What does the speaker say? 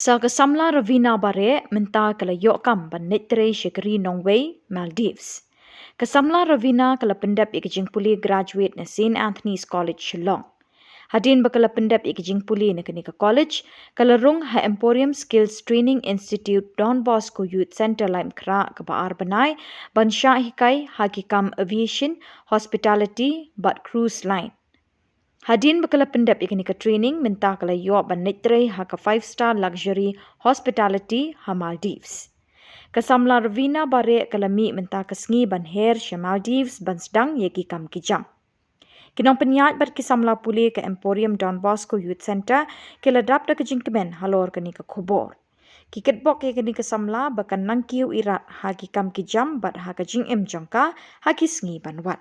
Sa Samla Raveena Bareh minta kala yokam ban netre shikri Nongwei, Maldives. Samla Raveena kala pendap ikijing puli graduate na St. Anthony's College Shillong. Hadin bakala pendap ikijing puli na kanika college kala rung ha Emporium Skills Training Institute Donbosco Youth Center laim kra kabaar banai ban sya hikai hakikam aviation, hospitality but cruise line. Hadin bakala pendap ikanika training minta kala yo ban netre ha ka 5-star luxury hospitality ha Maldives. Samla Raveena Bareh kala mi minta kasngi ban hair sha Maldives ban sedang yeki kam kijam. Kinong penyat bat Samla puli ke Emporium Don Bosco Youth Center kila dap da kejingkemen halor kanika Khubor. Kiket bok ke kanika Samla bakan nangkiu irat ha kam kijam bat ha kajing jongka ha kisngi ban wat.